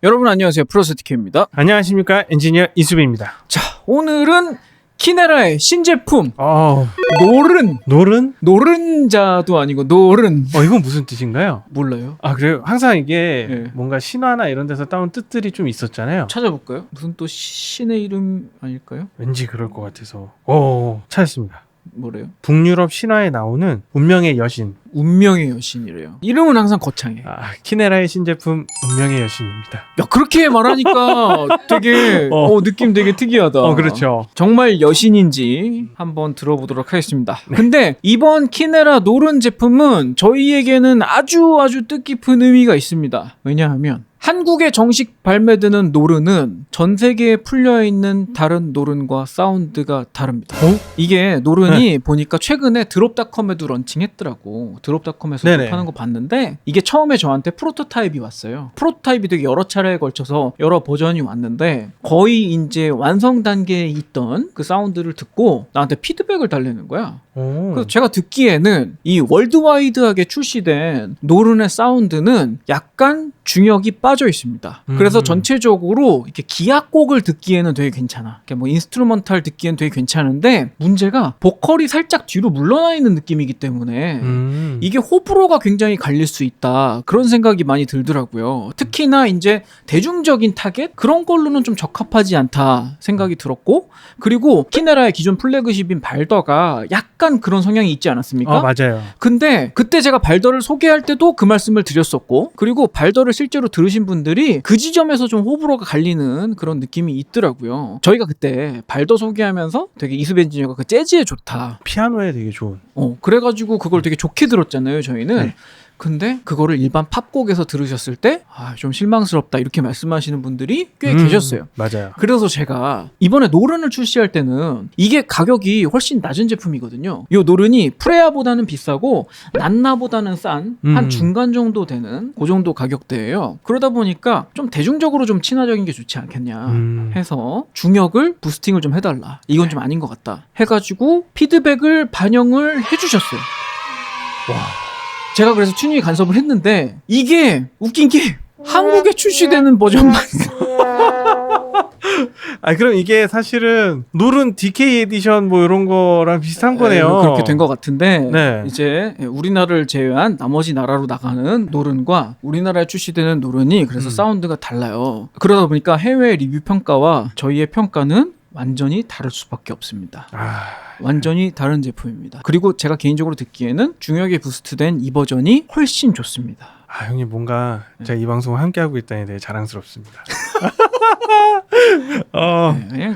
여러분 안녕하세요. 프로스티케입니다. 안녕하십니까, 엔지니어 이수빈입니다. 자, 오늘은 키네라의 신제품 노른. 노른자도 아니고 노른. 이건 무슨 뜻인가요? 몰라요. 그래요? 항상 이게 네. 뭔가 신화나 이런 데서 따온 뜻들이 좀 있었잖아요. 찾아볼까요? 무슨 또 신의 이름 아닐까요? 왠지 그럴 것 같아서. 찾았습니다. 뭐래요? 북유럽 신화에 나오는 운명의 여신. 운명의 여신이래요. 이름은 항상 거창해. 키네라의 신제품 운명의 여신입니다. 야, 그렇게 말하니까 되게 느낌 되게 특이하다. 그렇죠. 정말 여신인지 한번 들어보도록 하겠습니다. 근데 이번 키네라 노른 제품은 저희에게는 아주 뜻깊은 의미가 있습니다. 왜냐하면 한국에 정식 발매되는 노른은 전 세계에 풀려있는 다른 노른과 사운드가 다릅니다. 이게 노른이 보니까 최근에 드롭닷컴에도 런칭했더라고. 드롭닷컴에서 파는 거 봤는데 이게 처음에 저한테 프로토타입이 왔어요. 프로토타입이 되게 여러 차례에 걸쳐서 여러 버전이 왔는데 거의 이제 완성 단계에 있던 그 사운드를 듣고 나한테 피드백을 달래는 거야. 그래서 제가 듣기에는 이 월드와이드하게 출시된 노른의 사운드는 약간 중역이 빠져 있습니다. 그래서 전체적으로 이렇게 기악곡을 듣기에는 되게 괜찮아. 뭐 인스트루먼탈 듣기에는 되게 괜찮은데 문제가 보컬이 살짝 뒤로 물러나 있는 느낌이기 때문에 이게 호불호가 굉장히 갈릴 수 있다. 그런 생각이 많이 들더라고요. 특히나 이제 대중적인 타겟 그런 걸로는 좀 적합하지 않다 생각이 들었고, 그리고 키네라의 기존 플래그십인 발더가 약간 그런 성향이 있지 않았습니까? 맞아요. 근데 그때 제가 발더를 소개할 때도 그 말씀을 드렸었고, 그리고 발더를 실제로 들으신 분들이 그 지점에서 좀 호불호가 갈리는 그런 느낌이 있더라고요. 저희가 그때 발더 소개하면서 되게 이수빈 엔지니어가 그 재즈에 좋다, 피아노에 되게 좋은 그래가지고 그걸 되게 좋게 들었잖아요, 저희는. 네. 근데 그거를 일반 팝곡에서 들으셨을 때 좀 실망스럽다 이렇게 말씀하시는 분들이 꽤 계셨어요. 맞아요. 그래서 제가 이번에 노른을 출시할 때는 이게 가격이 훨씬 낮은 제품이거든요. 이 노른이 프레아보다는 비싸고 난나보다는 싼 한 중간 정도 되는 그 정도 가격대예요. 그러다 보니까 좀 대중적으로 좀 친화적인 게 좋지 않겠냐 해서 중역을 부스팅을 좀 해달라, 이건 좀 아닌 것 같다 해가지고 피드백을 반영을 해주셨어요. 제가 그래서 튜닝 간섭을 했는데 이게 웃긴 게 한국에 출시되는 버전만 그럼 이게 사실은 노른 DK 에디션 뭐 이런 거랑 비슷한 거네요. 그렇게 된 것 같은데 이제 우리나라를 제외한 나머지 나라로 나가는 노른과 우리나라에 출시되는 노른이 그래서 사운드가 달라요. 그러다 보니까 해외 리뷰 평가와 저희의 평가는 완전히 다를 수밖에 없습니다. 완전히 다른 제품입니다. 그리고 제가 개인적으로 듣기에는 중역에 부스트된 이 버전이 훨씬 좋습니다. 형님 뭔가 제가 이 방송을 함께하고 있다니 되게 자랑스럽습니다.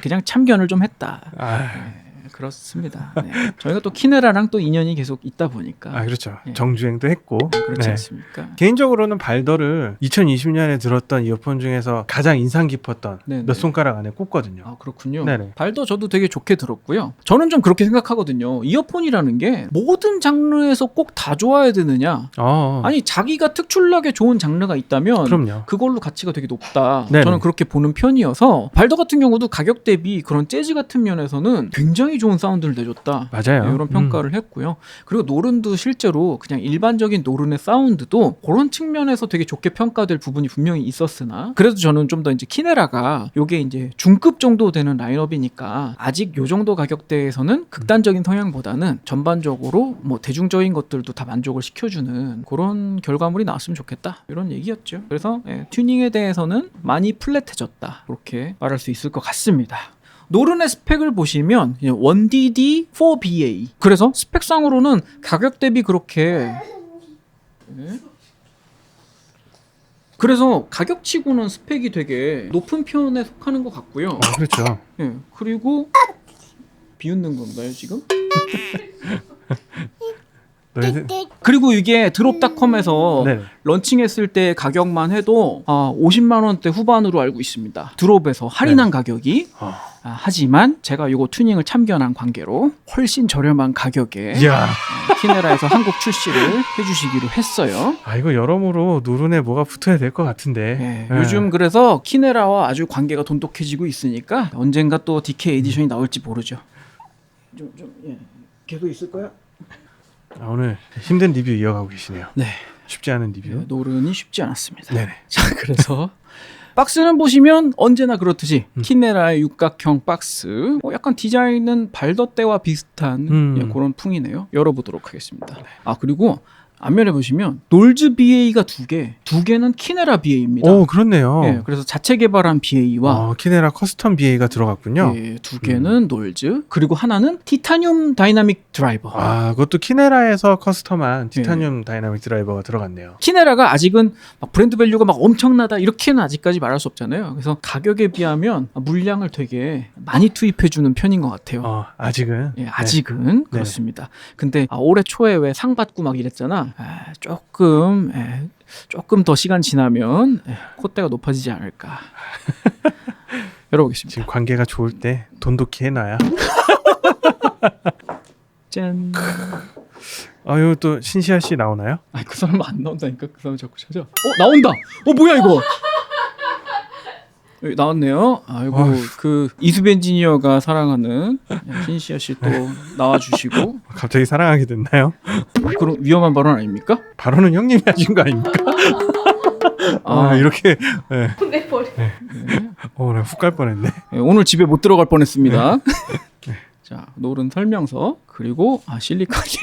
그냥 참견을 좀 했다. 그렇습니다. 저희가 또 키네라랑 또 인연이 계속 있다 보니까. 그렇죠. 정주행도 했고. 그렇지 않습니까? 개인적으로는 발더를 2020년에 들었던 이어폰 중에서 가장 인상 깊었던 몇 손가락 안에 꼽거든요. 그렇군요. 발더 저도 되게 좋게 들었고요. 저는 좀 그렇게 생각하거든요. 이어폰이라는 게 모든 장르에서 꼭 다 좋아야 되느냐. 아니 자기가 특출나게 좋은 장르가 있다면 그럼요. 그걸로 가치가 되게 높다. 저는 그렇게 보는 편이어서 발더 같은 경우도 가격 대비 그런 재즈 같은 면에서는 굉장히 좋은 사운드를 내줬다. 맞아요. 이런 평가를 했고요. 그리고 노른도 실제로 그냥 일반적인 노른의 사운드도 그런 측면에서 되게 좋게 평가될 부분이 분명히 있었으나, 그래도 저는 좀 더 이제 키네라가 요게 이제 중급 정도 되는 라인업이니까 아직 요 정도 가격대에서는 극단적인 성향보다는 전반적으로 뭐 대중적인 것들도 다 만족을 시켜주는 그런 결과물이 나왔으면 좋겠다, 이런 얘기였죠. 그래서 튜닝에 대해서는 많이 플랫해졌다, 그렇게 말할 수 있을 것 같습니다. 노른의 스펙을 보시면 1DD 4BA, 그래서 스펙상으로는 가격 대비 그렇게 그래서 가격치고는 스펙이 되게 높은 편에 속하는 것 같고요. 그렇죠. 그리고 비웃는 건가요 지금? 그리고 이게 드롭닷컴에서 런칭했을 때 가격만 해도 50만 원대 후반으로 알고 있습니다. 드롭에서 할인한 가격이. 하지만 제가 이거 튜닝을 참견한 관계로 훨씬 저렴한 가격에 키네라에서 한국 출시를 해주시기로 했어요. 이거 여러모로 노른에 뭐가 붙어야 될 것 같은데. 요즘 그래서 키네라와 아주 관계가 돈독해지고 있으니까 언젠가 또 DK 에디션이 나올지 모르죠. 계속 있을 거야? 오늘 힘든 리뷰 이어가고 계시네요. 쉽지 않은 리뷰. 노른이 쉽지 않았습니다. 네네. 자, 그래서 박스는 보시면 언제나 그렇듯이 키네라의 육각형 박스. 약간 디자인은 발더떼와 비슷한 예, 그런 풍이네요. 열어보도록 하겠습니다. 아 그리고 앞면에 보시면 놀즈 BA가 두 개는 키네라 BA입니다. 오, 그렇네요. 예, 그래서 자체 개발한 BA와 키네라 커스텀 BA가 들어갔군요. 예, 두 개는 놀즈, 그리고 하나는 티타늄 다이나믹 드라이버. 아, 그것도 키네라에서 커스텀한 티타늄 다이나믹 드라이버가 들어갔네요. 키네라가 아직은 막 브랜드 밸류가 막 엄청나다 이렇게는 아직까지 말할 수 없잖아요. 그래서 가격에 비하면 물량을 되게 많이 투입해주는 편인 것 같아요. 아직은. 예, 아직은 그렇습니다. 근데 올해 초에 왜 상 받고 막 이랬잖아. 조금 더 시간 지나면 콧대가 높아지지 않을까. 열어보겠습니다. 지금 관계가 좋을 때 돈독히 해놔야. 짠. 이거 또 신시아 씨 나오나요? 아니 그 사람 안 나온다니까. 그 사람 자꾸 찾아. 나온다. 뭐야 이거? 여기 나왔네요. 아이고 그 이수배 엔지니어가 사랑하는 신시아 씨 또 나와주시고. 갑자기 사랑하게 됐나요? 그럼 위험한 발언 아닙니까? 발언은 형님이 하신 거 아닙니까? 이렇게. 네. 내 머리. 네. 나 훅 갈 뻔했네. 네, 오늘 집에 못 들어갈 뻔했습니다. 자, 노른 설명서 그리고 실리카겔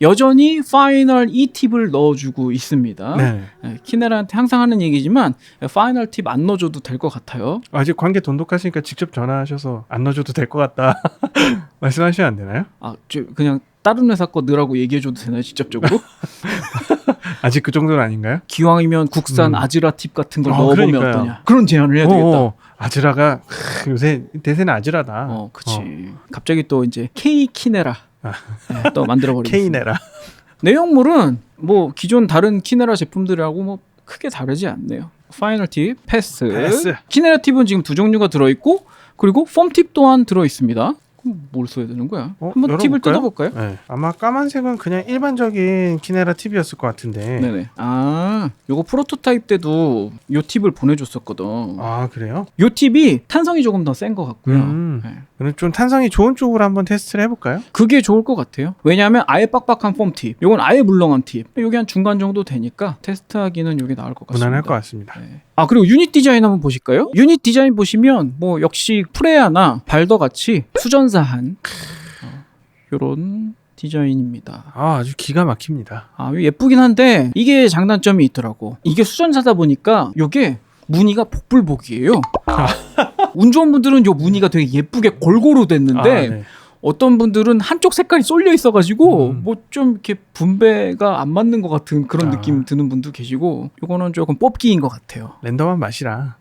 여전히 파이널 E팁을 넣어주고 있습니다. 네. 키네라한테 항상 하는 얘기지만 파이널 팁 안 넣어줘도 될 것 같아요. 아직 관계 돈독하시니까 직접 전화하셔서 안 넣어줘도 될 것 같다 말씀하시면 안 되나요? 그냥 다른 회사 거 넣으라고 얘기해줘도 되나요? 직접적으로? 아직 그 정도는 아닌가요? 기왕이면 국산 아즈라 팁 같은 걸 넣어보면 그러니까요. 어떠냐? 그런 제안을 해야 되겠다. 아즈라가 요새 대세는 아즈라다. 그치. 갑자기 또 이제 K 키네라 또 만들어버리겠습니다. K네라. 내용물은 뭐 기존 다른 키네라 제품들하고 뭐 크게 다르지 않네요. 파이널 팁, 패스. 키네라 팁은 지금 두 종류가 들어있고 그리고 폼 팁 또한 들어있습니다. 그럼 뭘 써야 되는 거야? 한번 열어볼까요? 팁을 뜯어볼까요? 네. 아마 까만색은 그냥 일반적인 키네라 팁이었을 것 같은데. 네네. 요거 프로토타입 때도 요 팁을 보내줬었거든. 그래요? 요 팁이 탄성이 조금 더 센 것 같고요. 네. 그럼 좀 탄성이 좋은 쪽으로 한번 테스트를 해볼까요? 그게 좋을 것 같아요. 왜냐하면 아예 빡빡한 폼 팁, 요건 아예 물렁한 팁, 요게 한 중간 정도 되니까 테스트하기는 요게 나을 것 같습니다. 무난할 것 같습니다. 네. 그리고 유닛 디자인 한번 보실까요? 유닛 디자인 보시면 뭐 역시 프레아나 발더 같이 수전사한 요런 디자인입니다. 아주 기가 막힙니다. 예쁘긴 한데 이게 장단점이 있더라고. 이게 수전사다 보니까 요게 무늬가 복불복이에요. 운 좋은 분들은 요 무늬가 되게 예쁘게 골고루 됐는데 네. 어떤 분들은 한쪽 색깔이 쏠려 있어가지고 뭐 좀 이렇게 분배가 안 맞는 것 같은 그런 느낌 드는 분도 계시고 요거는 조금 뽑기인 것 같아요. 랜덤한 맛이라.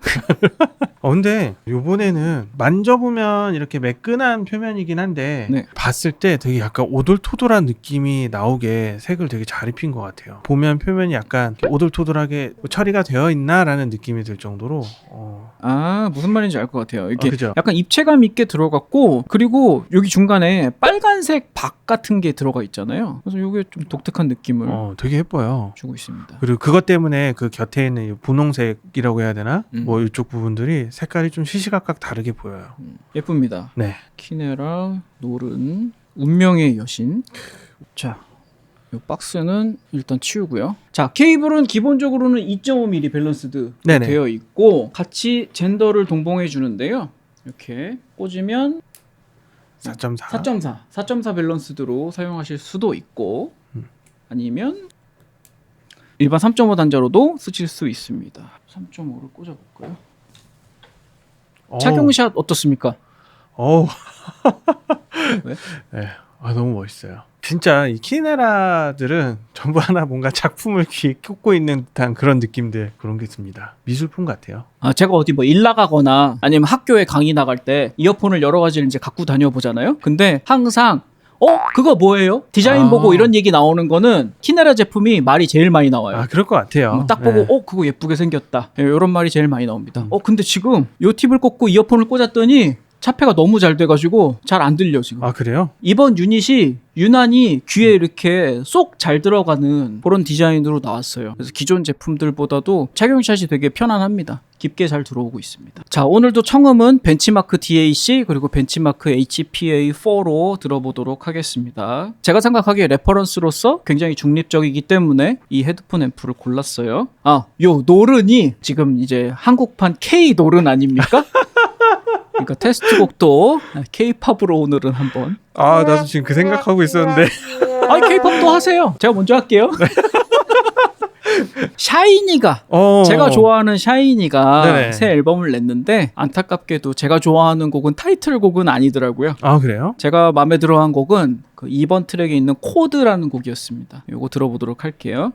근데 요번에는 만져보면 이렇게 매끈한 표면이긴 한데 봤을 때 되게 약간 오돌토돌한 느낌이 나오게 색을 되게 잘 입힌 것 같아요. 보면 표면이 약간 오돌토돌하게 처리가 되어 있나라는 느낌이 들 정도로 무슨 말인지 알 것 같아요. 이렇게 그죠? 약간 입체감 있게 들어갔고 그리고 여기 중간에 빨간색 박 같은 게 들어가 있잖아요. 그래서 이게 좀 독특한 느낌을 되게 예뻐요. 주고 있습니다. 그리고 그것 때문에 그 곁에 있는 이 분홍색이라고 해야 되나? 뭐 이쪽 부분들이 색깔이 좀 시시각각 다르게 보여요. 예쁩니다. 네. 키네라 노른 운명의 여신. 자, 이 박스는 일단 치우고요. 자, 케이블은 기본적으로는 2.5mm 밸런스드 되어 있고 같이 젠더를 동봉해 주는데요. 이렇게 꽂으면 4.4 밸런스드로 사용하실 수도 있고 아니면 일반 3.5 단자로도 쓰실 수 있습니다. 3.5를 꽂아볼까요? 착용샷 어떻습니까? 네. 너무 멋있어요. 진짜 이 키네라들은 전부 하나 뭔가 작품을 귀에 꽂고 있는 듯한 그런 느낌들, 그런 게 있습니다. 미술품 같아요. 제가 어디 뭐 일 나가거나 아니면 학교에 강의 나갈 때 이어폰을 여러 가지를 이제 갖고 다녀보잖아요. 근데 항상 그거 뭐예요? 디자인 보고 이런 얘기 나오는 거는 키네라 제품이 말이 제일 많이 나와요. 그럴 것 같아요. 딱 보고 그거 예쁘게 생겼다. 이런 말이 제일 많이 나옵니다. 근데 지금 요 팁을 꽂고 이어폰을 꽂았더니 차폐가 너무 잘 돼가지고 잘 안 들려 지금. 그래요? 이번 유닛이 유난히 귀에 이렇게 쏙 잘 들어가는 그런 디자인으로 나왔어요. 그래서 기존 제품들보다도 착용샷이 되게 편안합니다. 깊게 잘 들어오고 있습니다. 자, 오늘도 청음은 벤치마크 DAC 그리고 벤치마크 HPA4로 들어보도록 하겠습니다. 제가 생각하기에 레퍼런스로서 굉장히 중립적이기 때문에 이 헤드폰 앰프를 골랐어요. 요 노른이 지금 이제 한국판 K 노른 아닙니까? 그러니까 테스트곡도 K-팝으로 오늘은 한번. 나도 지금 그 생각하고 있었는데. K-팝도 하세요. 제가 먼저 할게요. 샤이니가 제가 좋아하는 샤이니가 네네. 새 앨범을 냈는데 안타깝게도 제가 좋아하는 곡은 타이틀곡은 아니더라고요. 그래요? 제가 마음에 들어한 곡은 그 2번 트랙에 있는 코드라는 곡이었습니다. 이거 들어보도록 할게요.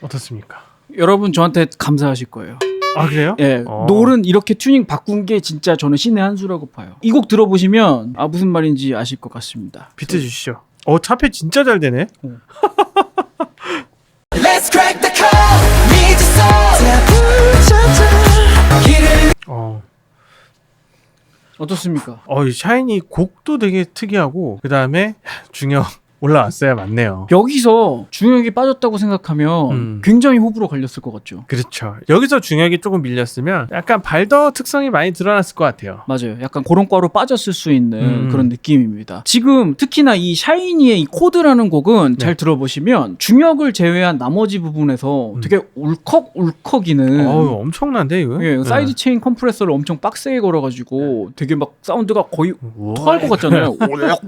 어떻습니까? 여러분 저한테 감사하실 거예요. 그래요? 예, 노른 이렇게 튜닝 바꾼 게 진짜 저는 신의 한 수라고 봐요. 이 곡 들어보시면 무슨 말인지 아실 것 같습니다. 비트 주시죠. 차페 진짜 잘 되네. Let's crack the code. Need to 어떻습니까? 이 샤이니 곡도 되게 특이하고 그 다음에 중역 올라왔어야 맞네요. 여기서 중역이 빠졌다고 생각하면 굉장히 호불호 갈렸을 것 같죠. 그렇죠. 여기서 중역이 조금 밀렸으면 약간 발더 특성이 많이 드러났을 것 같아요. 맞아요. 약간 그런 과로 빠졌을 수 있는 그런 느낌입니다. 지금 특히나 이 샤이니의 이 코드라는 곡은 잘 들어보시면 중역을 제외한 나머지 부분에서 되게 울컥울컥이는 엄청난데 이거? 예, 사이드 체인 컴프레서를 엄청 빡세게 걸어가지고 되게 막 사운드가 거의 토할 것 같잖아요.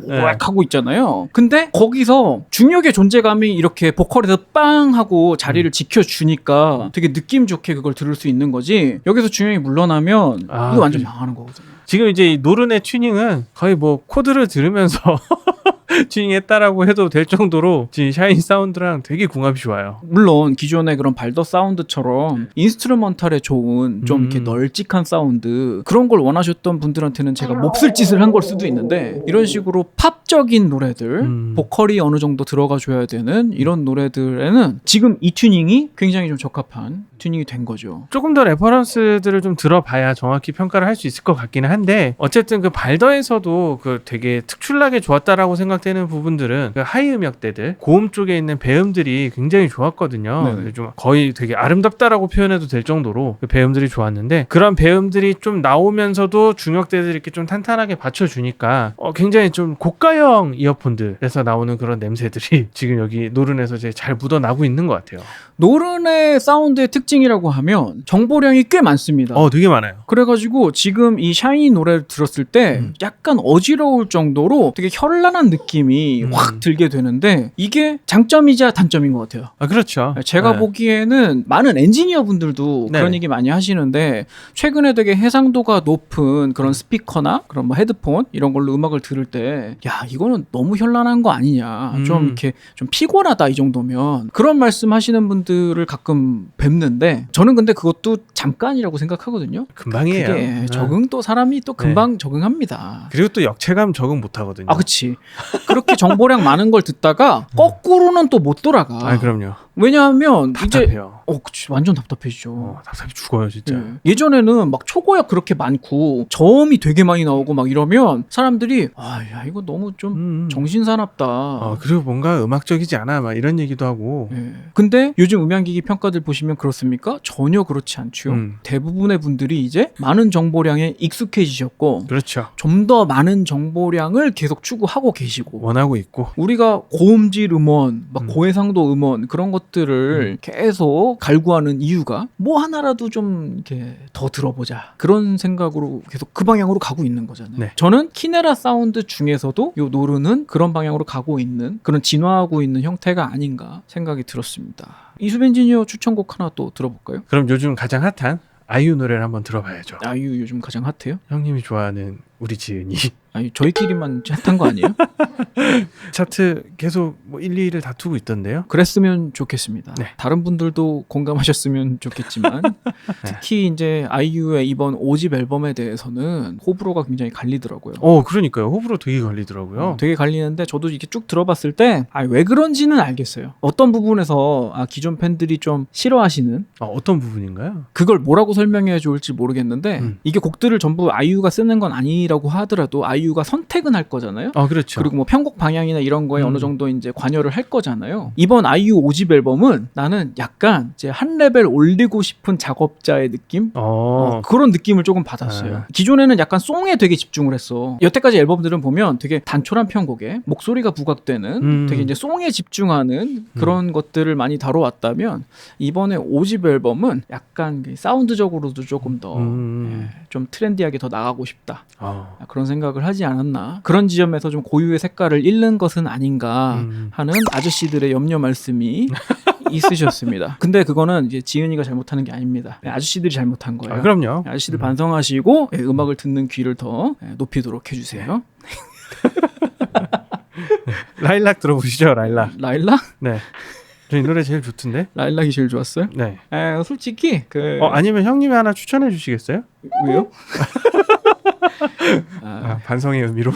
오락 하고 있잖아요. 근데 거기서 중역의 존재감이 이렇게 보컬에서 빵 하고 자리를 지켜주니까 되게 느낌 좋게 그걸 들을 수 있는 거지. 여기서 중역이 물러나면 이거 완전 망하는 거거든요. 지금 이제 이 노른의 튜닝은 거의 뭐 코드를 들으면서 튜닝했다라고 해도 될 정도로 지금 샤이니 사운드랑 되게 궁합이 좋아요. 물론 기존의 그런 발더 사운드처럼 인스트루먼탈에 좋은 좀 이렇게 널찍한 사운드 그런 걸 원하셨던 분들한테는 제가 몹쓸 짓을 한 걸 수도 있는데 이런 식으로 팝적인 노래들 보컬이 어느 정도 들어가 줘야 되는 이런 노래들에는 지금 이 튜닝이 굉장히 좀 적합한 튜닝이 된 거죠. 조금 더 레퍼런스들을 좀 들어봐야 정확히 평가를 할 수 있을 것 같기는 한데 어쨌든 그 발더에서도 그 되게 특출나게 좋았다라고 생각되는 부분들은 그 하이 음역대들 고음 쪽에 있는 배음들이 굉장히 좋았거든요. 좀 거의 되게 아름답다라고 표현해도 될 정도로 그 배음들이 좋았는데 그런 배음들이 좀 나오면서도 중역대들이 이렇게 좀 탄탄하게 받쳐주니까 굉장히 좀 고가형 이어폰들에서 나오는 그런 냄새들이 지금 여기 노른에서 이제 잘 묻어나고 있는 것 같아요. 노른의 사운드의 특징이라고 하면 정보량이 꽤 많습니다. 되게 많아요. 그래가지고 지금 이 샤이니 노래를 들었을 때 약간 어지러울 정도로 되게 현란한 느낌이 확 들게 되는데 이게 장점이자 단점인 것 같아요. 그렇죠. 제가 보기에는 많은 엔지니어 분들도 그런 얘기 많이 하시는데 최근에 되게 해상도가 높은 그런 스피커나 그런 뭐 헤드폰 이런 걸로 음악을 들을 때 이거는 너무 현란한 거 아니냐 좀 이렇게 좀 피곤하다 이 정도면 그런 말씀 하시는 분들을 가끔 뵙는데 저는 근데 그것도 잠깐이라고 생각하거든요. 금방이에요. 그게 적응도 사람이 또 금방 적응합니다. 그리고 또 역체감 적응 못 하거든요. 그치. 그렇게 정보량 많은 걸 듣다가 거꾸로는 또 못 돌아가. 그럼요. 왜냐하면 답답해요. 그치, 완전 답답해지죠. 답답해 죽어요 진짜. 예전에는 막 초고역 그렇게 많고 저음이 되게 많이 나오고 막 이러면 사람들이 이거 너무 좀 정신사납다. 그리고 뭔가 음악적이지 않아 막 이런 얘기도 하고. 근데 요즘 음향기기 평가들 보시면 그렇습니까? 전혀 그렇지 않죠. 대부분의 분들이 이제 많은 정보량에 익숙해지셨고 그렇죠. 좀 더 많은 정보량을 계속 추구하고 계시고 원하고 있고 우리가 고음질 음원, 막 고해상도 음원 그런 것들을 계속 갈구하는 이유가 뭐 하나라도 좀 이렇게 더 들어보자 그런 생각으로 계속 그 방향으로 가고 있는 거잖아요. 저는 키네라 사운드 중에서도 요 노르는 그런 방향으로 가고 있는 그런 진화하고 있는 형태가 아닌가 생각이 들었습니다. 이수 엔지니어 추천곡 하나 또 들어볼까요? 그럼 요즘 가장 핫한 아이유 노래를 한번 들어봐야죠. 아이유 요즘 가장 핫해요? 형님이 좋아하는 우리 지은이. 저희끼리만 핫한 거 아니에요? 차트 계속 뭐 1, 2위를 다투고 있던데요. 그랬으면 좋겠습니다. 다른 분들도 공감하셨으면 좋겠지만 특히 이제 아이유의 이번 5집 앨범에 대해서는 호불호가 굉장히 갈리더라고요. 그러니까요. 호불호 되게 갈리더라고요. 되게 갈리는데 저도 이렇게 쭉 들어봤을 때 왜 그런지는 알겠어요. 어떤 부분에서 기존 팬들이 좀 싫어하시는 어떤 부분인가요? 그걸 뭐라고 설명해야 좋을지 모르겠는데 이게 곡들을 전부 아이유가 쓰는 건 아니라고 하더라도 아이유가 선택은 할 거잖아요. 그렇죠. 그리고 뭐 편곡 방향이나 이런 거에 어느 정도 이제 관여를 할 거잖아요. 이번 아이유 5집 앨범은 나는 약간 이제 한 레벨 올리고 싶은 작업자의 느낌? 그런 느낌을 조금 받았어요. 기존에는 약간 송에 되게 집중을 했어. 여태까지 앨범들은 보면 되게 단촐한 편곡에 목소리가 부각되는 되게 이제 송에 집중하는 그런 것들을 많이 다뤄왔다면 이번에 5집 앨범은 약간 사운드적으로도 조금 더 좀 트렌디하게 더 나가고 싶다. 그런 생각을 하지 않았나. 그런 지점에서 좀 고유의 색깔을 잃는 것은 아닌가 하는 아저씨들의 염려 말씀이 있으셨습니다. 근데 그거는 이제 지은이가 잘못하는 게 아닙니다. 아저씨들이 잘못한 거예요. 그럼요. 아저씨들 반성하시고 음악을 듣는 귀를 더 높이도록 해주세요. 라일락 들어보시죠. 라일락. 라일락? 네. 저 이 노래 제일 좋던데. 라일락이 제일 좋았어요? 네. 솔직히 아니면 형님이 하나 추천해 주시겠어요? 왜요? 반성의 의미로.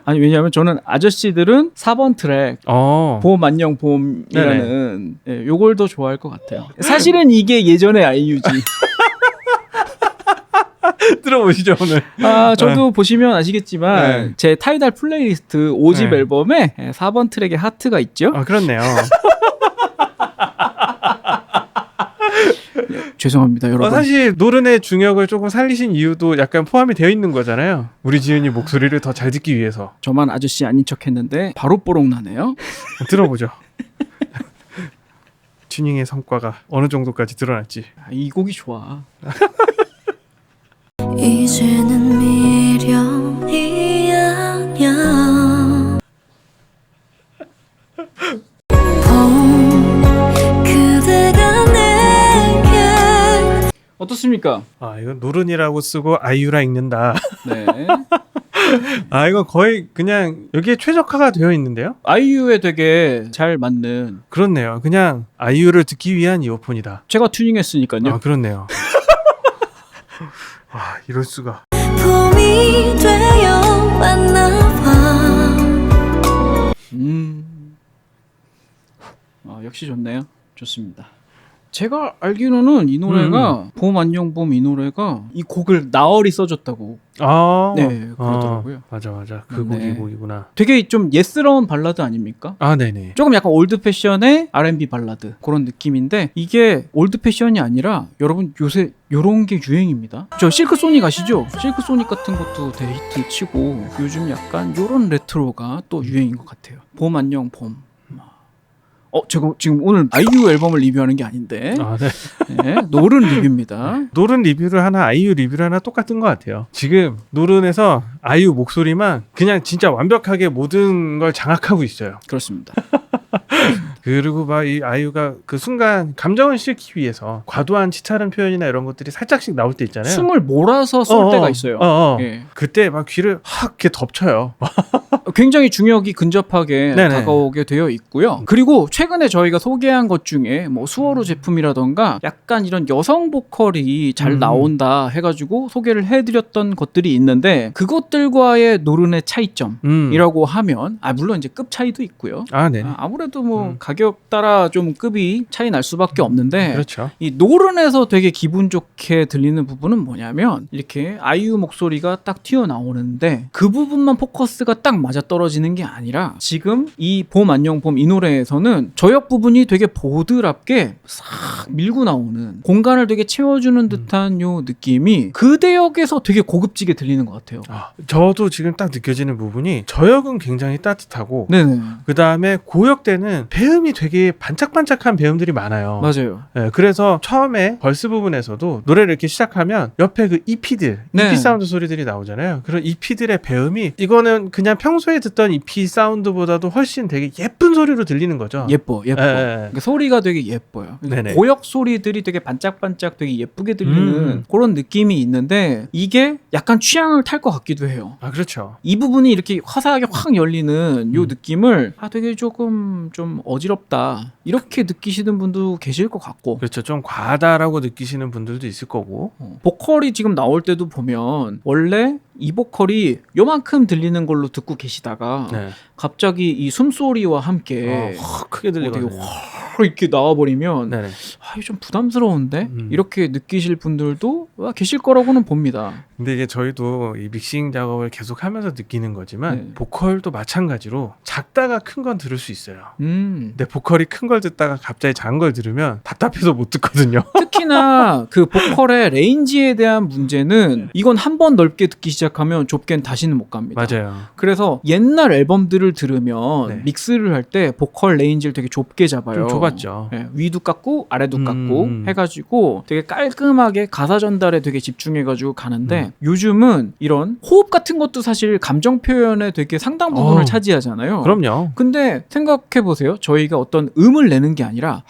아니 왜냐하면 저는 아저씨들은 4번 트랙 봄 안녕 봄이라는 요걸 더 좋아할 것 같아요. 사실은 이게 예전의 아이유지. 들어보시죠 오늘. 저도 보시면 아시겠지만 제 타이달 플레이리스트 5집 앨범에 4번 트랙에 하트가 있죠. 그렇네요. 죄송합니다 여러분. 사실 노른의 중역을 조금 살리신 이유도 약간 포함이 되어 있는 거잖아요. 우리 지은이 목소리를 더 잘 듣기 위해서. 저만 아저씨 아닌 척 했는데 바로 뽀록 나네요. 들어보죠. 튜닝의 성과가 어느 정도까지 드러날지. 이 곡이 좋아. 이제는 미련이 아냐 그대가 내게 어떻습니까? 이거 노른이라고 쓰고 아이유라 읽는다. 네. 이거 거의 그냥 여기에 최적화가 되어 있는데요. 아이유에 되게 잘 맞는. 그렇네요. 그냥 아이유를 듣기 위한 이어폰이다. 제가 튜닝했으니까요. 그렇네요. 이럴 수가. 봄이 되어 왔나봐. 역시 좋네요. 좋습니다. 제가 알기로는 이 노래가 봄 안녕 봄 이 노래가 이 곡을 나얼이 써줬다고. 네 그러더라고요. 맞아. 그 곡이구나. 되게 좀 예스러운 발라드 아닙니까? 네네. 조금 약간 올드 패션의 R&B 발라드 그런 느낌인데 이게 올드 패션이 아니라 여러분 요새 요런 게 유행입니다. 저 실크 소닉 아시죠? 실크 소닉 같은 것도 데이트 치고 요즘 약간 요런 레트로가 또 유행인 것 같아요. 봄 안녕 봄. 제가 지금 오늘 아이유 앨범을 리뷰하는 게 아닌데 네, 노른 리뷰입니다. 노른 리뷰를 하나 아이유 리뷰를 하나 똑같은 것 같아요. 지금 노른에서 아이유 목소리만 그냥 진짜 완벽하게 모든 걸 장악하고 있어요. 그렇습니다. 그리고 막 이 아이유가 그 순간 감정을 싣기 위해서 과도한 치찰한 표현이나 이런 것들이 살짝씩 나올 때 있잖아요. 숨을 몰아서 쏠 때가 있어요. 예. 그때 막 귀를 확 이렇게 덮쳐요. 굉장히 중역이 근접하게 다가오게 되어 있고요. 그리고 최근에 저희가 소개한 것 중에 뭐 수어로 제품이라던가 약간 이런 여성 보컬이 잘 나온다 해가지고 소개를 해드렸던 것들이 있는데 그것들과의 노른의 차이점이라고 하면 물론 이제 급 차이도 있고요. 아무래도 뭐 가격 따라 좀 급이 차이 날 수밖에 없는데 그렇죠. 이 노른에서 되게 기분 좋게 들리는 부분은 뭐냐면 이렇게 아이유 목소리가 딱 튀어나오는데 그 부분만 포커스가 딱 맞아 떨어지는 게 아니라 지금 이 봄 안녕 봄 이 노래에서는 저역 부분이 되게 보드랍게 싹 밀고 나오는 공간을 되게 채워주는 듯한 요 느낌이 그 대역에서 되게 고급지게 들리는 것 같아요. 저도 지금 딱 느껴지는 부분이 저역은 굉장히 따뜻하고 네네. 그 다음에 고역 때는 배음이 되게 반짝반짝한 배음들이 많아요. 맞아요. 네, 그래서 처음에 벌스 부분에서도 노래를 이렇게 시작하면 옆에 그 EP들, EP 사운드 소리들이 나오잖아요. 그런 EP들의 배음이 이거는 그냥 평소에 듣던 EP 사운드보다도 훨씬 되게 예쁜 소리로 들리는 거죠. 예뻐. 그러니까 소리가 되게 예뻐요. 고역 소리들이 되게 반짝반짝 되게 예쁘게 들리는 그런 느낌이 있는데 이게 약간 취향을 탈 것 같기도 해요. 그렇죠. 이 부분이 이렇게 화사하게 확 열리는 요 느낌을 되게 조금 좀 어지럽다 이렇게 느끼시는 분도 계실 것 같고 그렇죠. 좀 과하다라고 느끼시는 분들도 있을 거고 보컬이 지금 나올 때도 보면 원래 이 보컬이 요만큼 들리는 걸로 듣고 계시다가 갑자기 이 숨소리와 함께 확 크게 들리거든요. 확 이렇게 나와버리면 이거 좀 부담스러운데 이렇게 느끼실 분들도 계실 거라고는 봅니다. 근데 이게 저희도 이 믹싱 작업을 계속하면서 느끼는 거지만 네. 보컬도 마찬가지로 작다가 큰 건 들을 수 있어요. 음. 근데 보컬이 큰 걸 듣다가 갑자기 작은 걸 들으면 답답해서 못 듣거든요. 특히나 그 보컬의 레인지에 대한 문제는 이건 한 번 넓게 듣기 시작하면 좁게는 다시는 못 갑니다. 맞아요. 그래서 옛날 앨범들을 들으면 네. 믹스를 할 때 보컬 레인지를 되게 좁게 잡아요. 좀 좁았죠. 네, 위도 깎고 아래도 깎고 음. 해가지고 되게 깔끔하게 가사 전달에 되게 집중해가지고 가는데 요즘은 이런 호흡 같은 것도 사실 감정 표현에 되게 상당 부분을 차지하잖아요. 그럼요. 근데 생각해보세요. 저희가 어떤 음을 내는 게 아니라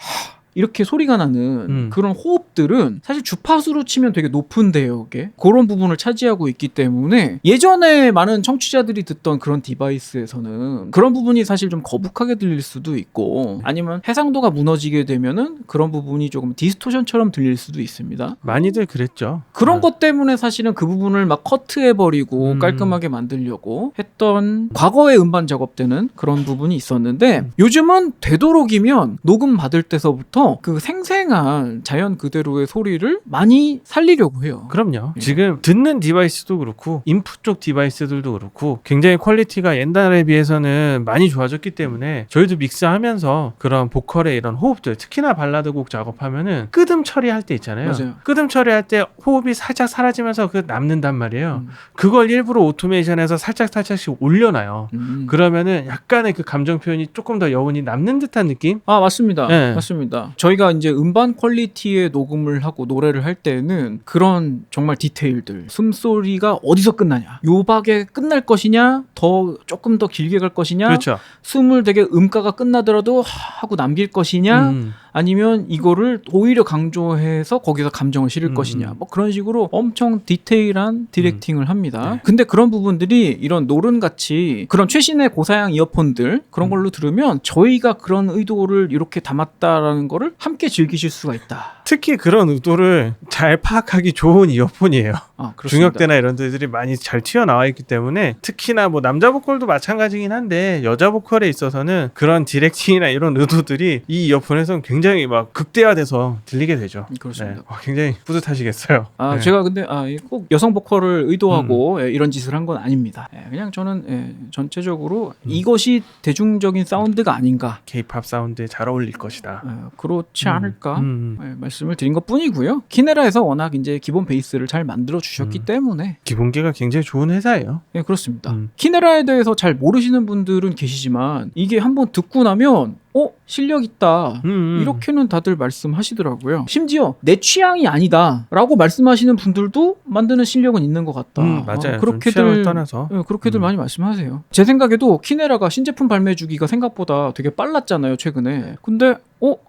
이렇게 소리가 나는 그런 호흡들은 사실 주파수로 치면 되게 높은 대역에 그런 부분을 차지하고 있기 때문에 예전에 많은 청취자들이 듣던 그런 디바이스에서는 그런 부분이 사실 좀 거북하게 들릴 수도 있고 아니면 해상도가 무너지게 되면은 그런 부분이 조금 디스토션처럼 들릴 수도 있습니다. 많이들 그랬죠. 그런 것 때문에 사실은 그 부분을 막 커트해버리고 음. 깔끔하게 만들려고 했던 과거의 음반 작업 때는 그런 부분이 있었는데 요즘은 되도록이면 녹음 받을 때서부터 그 생생한 자연 그대로의 소리를 많이 살리려고 해요. 그럼요. 예. 지금 듣는 디바이스도 그렇고 인풋 쪽 디바이스들도 그렇고 굉장히 퀄리티가 옛날에 비해서는 많이 좋아졌기 때문에 저희도 믹스하면서 그런 보컬의 이런 호흡들, 특히나 발라드 곡 작업하면은 끄듬 처리할 때 있잖아요. 맞아요. 끄듬 처리할 때 호흡이 살짝 사라지면서 그 남는단 말이에요. 음. 그걸 일부러 오토메이션해서 살짝씩 올려놔요. 그러면은 약간의 그 감정 표현이 조금 더 여운이 남는 듯한 느낌? 아 맞습니다. 네. 맞습니다. 저희가 이제 음반 퀄리티의 녹음을 하고 노래를 할 때는 그런 정말 디테일들 숨소리가 어디서 끝나냐 요박에 끝날 것이냐 더 조금 더 길게 갈 것이냐 그렇죠. 숨을 되게 음가가 끝나더라도 하고 남길 것이냐 아니면 이거를 오히려 강조해서 거기서 감정을 실을 것이냐 뭐 그런 식으로 엄청 디테일한 디렉팅을 합니다. 네. 근데 그런 부분들이 이런 노른같이 그런 최신의 고사양 이어폰들 그런 걸로 들으면 저희가 그런 의도를 이렇게 담았다라는 거를 함께 즐기실 수가 있다. 특히 그런 의도를 잘 파악하기 좋은 이어폰이에요. 아, 그렇습니다. 중역대나 이런 데들이 많이 잘 튀어나와 있기 때문에 특히나 뭐 남자 보컬도 마찬가지긴 한데 여자 보컬에 있어서는 그런 디렉팅이나 이런 의도들이 이 이어폰에서는 굉장히 막 극대화돼서 들리게 되죠. 그렇습니다. 네. 굉장히 뿌듯하시겠어요. 아, 네. 제가 근데 꼭 여성 보컬을 의도하고 이런 짓을 한 건 아닙니다. 그냥 저는 전체적으로 이것이 대중적인 사운드가 아닌가. K-팝 사운드에 잘 어울릴 것이다. 그렇지 않을까 말씀을 드린 것 뿐이고요. 키네라에서 워낙 이제 기본 베이스를 잘 만들어 주셨기 때문에 기본기가 굉장히 좋은 회사예요. 네, 그렇습니다. 키네라에 대해서 잘 모르시는 분들은 계시지만 이게 한번 듣고 나면 실력 있다. 이렇게는 다들 말씀하시더라고요. 심지어 내 취향이 아니다라고 말씀하시는 분들도 만드는 실력은 있는 것 같다. 맞아요. 그렇게들 떠나서 그렇게들 많이 말씀하세요. 제 생각에도 키네라가 신제품 발매 주기가 생각보다 되게 빨랐잖아요, 최근에. 근데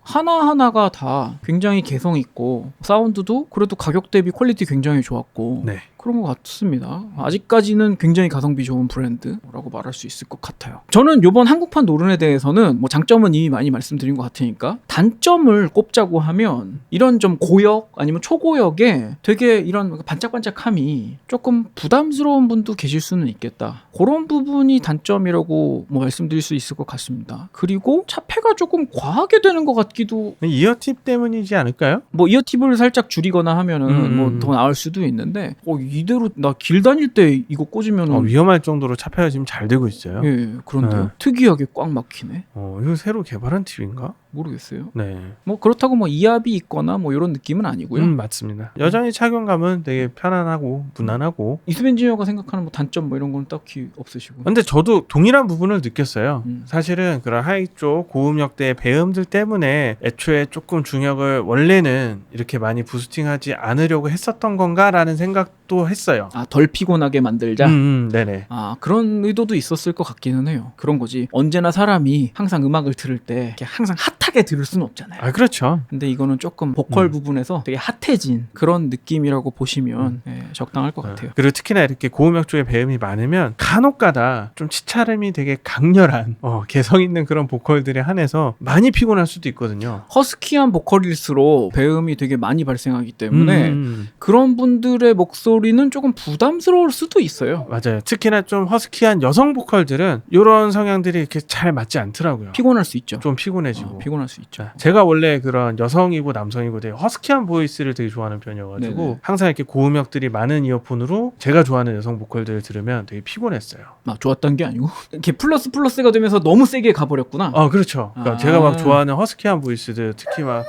하나하나가 다 굉장히 개성 있고 사운드도 그래도 가격 대비 퀄리티 굉장히 좋았고 네. 그런 것 같습니다. 아직까지는 굉장히 가성비 좋은 브랜드라고 말할 수 있을 것 같아요. 저는 이번 한국판 노른에 대해서는 뭐 장점은 이미 많이 말씀드린 것 같으니까 단점을 꼽자고 하면 이런 좀 고역 아니면 초고역에 되게 이런 반짝반짝함이 조금 부담스러운 분도 계실 수는 있겠다. 그런 부분이 단점이라고 뭐 말씀드릴 수 있을 것 같습니다. 그리고 차폐가 조금 과하게 되는 것 같기도. 이어팁 때문이지 않을까요? 뭐 이어팁을 살짝 줄이거나 하면은 뭐 더 나을 수도 있는데 이대로 나 길 다닐 때 이거 꽂으면은 위험할 정도로 차폐가 지금 잘 되고 있어요. 예, 그런데요. 특이하게 꽉 막히네. 이거 새로 개발한 팁인가? 모르겠어요. 네. 뭐 그렇다고 뭐 이압이 있거나 뭐 이런 느낌은 아니고요. 맞습니다. 여전히 착용감은 되게 편안하고 무난하고. 이수빈 엔지니어가 생각하는 뭐 단점 뭐 이런 건 딱히 없으시고. 근데 저도 동일한 부분을 느꼈어요. 사실은 그런 하이 쪽 고음역대 배음들 때문에 애초에 조금 중역을 원래는 이렇게 많이 부스팅하지 않으려고 했었던 건가라는 생각도 했어요. 덜 피곤하게 만들자. 네네. 그런 의도도 있었을 것 같기는 해요. 그런 거지. 언제나 사람이 항상 음악을 들을 때 이렇게 항상 핫하게 들을 수는 없잖아요. 그렇죠. 근데 이거는 조금 보컬 부분에서 되게 핫해진 그런 느낌이라고 보시면 적당할 것 같아요. 그리고 특히나 이렇게 고음역 쪽에 배음이 많으면 간혹가다 좀 치차름이 되게 강렬한 개성 있는 그런 보컬들에 한해서 많이 피곤할 수도 있거든요. 허스키한 보컬일수록 배음이 되게 많이 발생하기 때문에 그런 분들의 목소리는 조금 부담스러울 수도 있어요. 맞아요. 특히나 좀 허스키한 여성 보컬들은 이런 성향들이 이렇게 잘 맞지 않더라고요. 피곤할 수 있죠. 좀 피곤해지고. 피곤할 수 있죠. 제가 원래 그런 여성이고 남성이고 되게 허스키한 보이스를 되게 좋아하는 편이어가지고 네네. 항상 이렇게 고음역들이 많은 이어폰으로 제가 좋아하는 여성 보컬들을 들으면 되게 피곤했어요. 좋았던 게 아니고 이렇게 플러스가 되면서 너무 세게 가버렸구나. 그렇죠. 그러니까 아. 제가 막 좋아하는 허스키한 보이스들 특히 막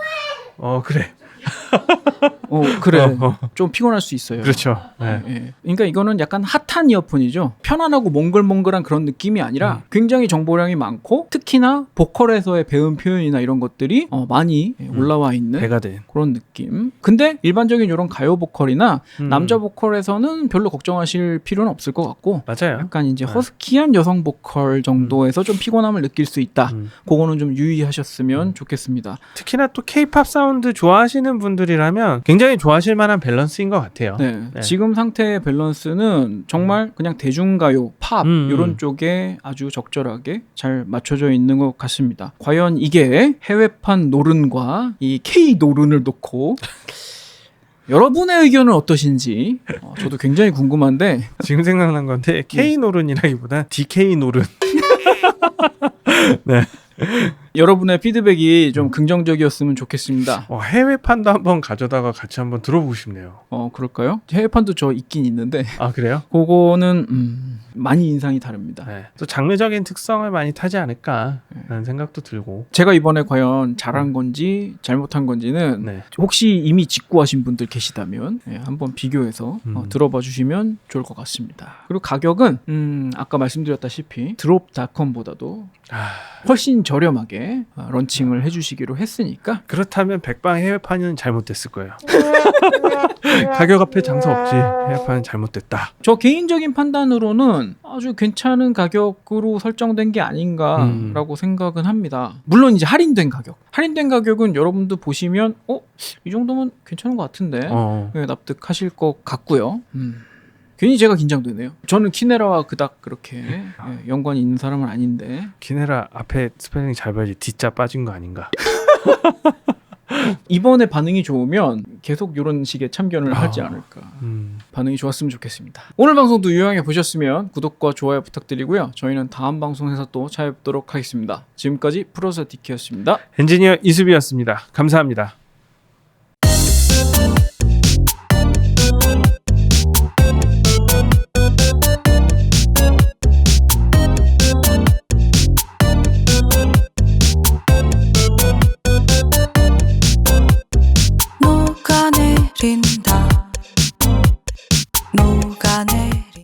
그래. 그래. 좀 피곤할 수 있어요. 그렇죠. 네. 예. 그러니까 이거는 약간 핫한 이어폰이죠. 편안하고 몽글몽글한 그런 느낌이 아니라 굉장히 정보량이 많고 특히나 보컬에서의 배운 표현이나 이런 것들이 많이 올라와 있는 배가 된. 그런 느낌. 근데 일반적인 이런 가요 보컬이나 남자 보컬에서는 별로 걱정하실 필요는 없을 것 같고 맞아요. 약간 이제 허스키한 여성 보컬 정도에서 좀 피곤함을 느낄 수 있다. 그거는 좀 유의하셨으면 좋겠습니다. 특히나 또 K-팝 사운드 좋아하시는 분들이라면 굉장히 좋아하실 만한 밸런스인 것 같아요. 네. 네. 지금 상태의 밸런스는 정말 그냥 대중가요, 팝 이런 쪽에 아주 적절하게 잘 맞춰져 있는 것 같습니다. 과연 이게 해외판 노른과 이 K 노른을 놓고 여러분의 의견은 어떠신지 저도 굉장히 궁금한데 지금 생각난 건데 K 노른이라기보다 DK 노른. 네. 여러분의 피드백이 좀 긍정적이었으면 좋겠습니다. 해외판도 한번 가져다가 같이 한번 들어보고 싶네요. 그럴까요? 해외판도 저 있긴 있는데 아 그래요? 그거는 많이 인상이 다릅니다. 네. 또 장르적인 특성을 많이 타지 않을까라는 생각도 들고. 제가 이번에 과연 잘한 건지 잘못한 건지는 네. 혹시 이미 직구하신 분들 계시다면 한번 비교해서 들어봐 주시면 좋을 것 같습니다. 그리고 가격은 아까 말씀드렸다시피 드롭닷컴보다도 훨씬 저렴하게 런칭을 해주시기로 했으니까 그렇다면 백방 해외판은 잘못됐을 거예요. 가격 앞에 장사 없지. 해외판은 잘못됐다. 저 개인적인 판단으로는 아주 괜찮은 가격으로 설정된 게 아닌가라고 생각은 합니다. 물론 이제 할인된 가격은 여러분도 보시면 이 정도면 괜찮은 것 같은데 납득하실 것 같고요. 괜히 제가 긴장되네요. 저는 키네라와 그닥 그렇게 연관이 있는 사람은 아닌데 키네라 앞에 스펠링 잘 봐야지 D자 빠진 거 아닌가. 이번에 반응이 좋으면 계속 이런 식의 참견을 하지 않을까. 반응이 좋았으면 좋겠습니다. 오늘 방송도 유용하게 보셨으면 구독과 좋아요 부탁드리고요. 저희는 다음 방송에서 또 찾아뵙도록 하겠습니다. 지금까지 프로서 디키였습니다. 엔지니어 이수비였습니다. 감사합니다.